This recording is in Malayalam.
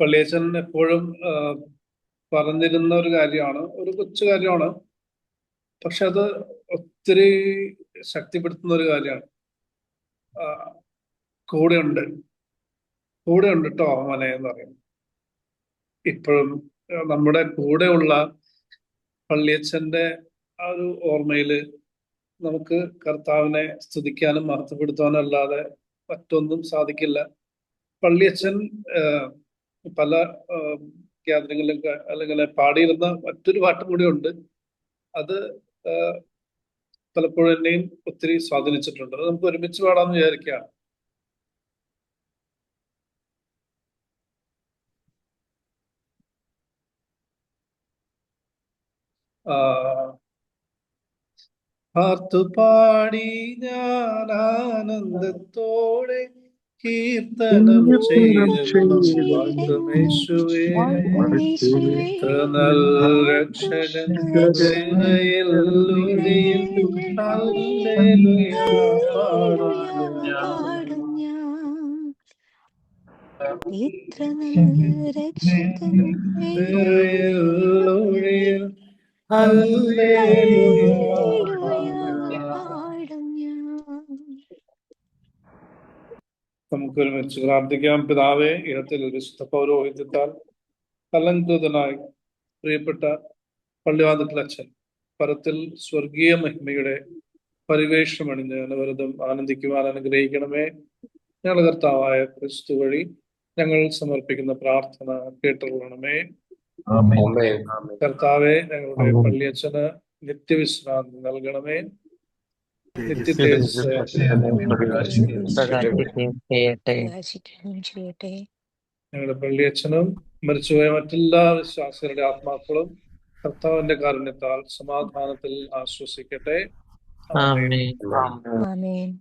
പള്ളിയച്ചൻ എപ്പോഴും പറഞ്ഞിരുന്ന ഒരു കാര്യമാണ്, ഒരു കൊച്ചു കാര്യമാണ്, പക്ഷെ അത് ഒത്തിരി ശക്തിപ്പെടുത്തുന്ന ഒരു കാര്യമാണ്. കൂടെയുണ്ട് കൂടെയുണ്ട് കേട്ടോ മോനെ എന്ന് പറയുന്നത്. ഇപ്പോഴും നമ്മുടെ കൂടെയുള്ള പള്ളിയച്ചന്റെ ആ ഒരു ഓർമ്മയില് നമുക്ക് കർത്താവിനെ സ്തുതിക്കാനും മഹത്വപ്പെടുത്താനും അല്ലാതെ മറ്റൊന്നും സാധിക്കില്ല. പള്ളിയച്ചൻ പല ഗ്യാതറിങ്ങളിലൊക്കെ അല്ലെങ്കിൽ പാടിയിരുന്ന മറ്റൊരു പാട്ടും കൂടി ഉണ്ട്. അത് പലപ്പോഴും എന്നെയും ഒത്തിരി സ്വാധീനിച്ചിട്ടുണ്ട്. അത് നമുക്ക് ഒരുമിച്ച് പാടാമെന്ന് വിചാരിക്കാം. പാടി ഞാൻ ആനന്ദത്തോടെ കീർത്തനം ചെയ്യുമേശുവേ, നല്ല രക്ഷകൻ ഇത്ര നല്ല രക്ഷകൻ നമുക്ക് ഒരുമിച്ച് പ്രാർത്ഥിക്കാം. പിതാവേ, ഇടത്തിൽ വിശുദ്ധ പൗരോഹിത്യത്താൽ അലങ്കൃതനായി പ്രിയപ്പെട്ട പള്ളിവാതിക്കൽ അച്ഛൻ പരത്തിൽ സ്വർഗീയ മഹിമയുടെ പരിവേഷമണിഞ്ഞ് അനവരതം ആനന്ദിക്കുവാൻ അനുഗ്രഹിക്കണമേ. ഞങ്ങളുടെ കർത്താവായ ക്രിസ്തു വഴി ഞങ്ങൾ സമർപ്പിക്കുന്ന പ്രാർത്ഥന കേട്ടുകൊള്ളണമേ. കർത്താവെ, ഞങ്ങളുടെ പള്ളിയച്ഛന് നിത്യവിശ്രാന്തി നൽകണമേ. ഞങ്ങളുടെ പള്ളിയച്ഛനും മരിച്ചുപോയ മറ്റെല്ലാ വിശ്വാസികളുടെ ആത്മാക്കളും കർത്താവിന്റെ കാരുണ്യത്താൽ സമാധാനത്തിൽ ആശ്വസിക്കട്ടെ. ആമേൻ.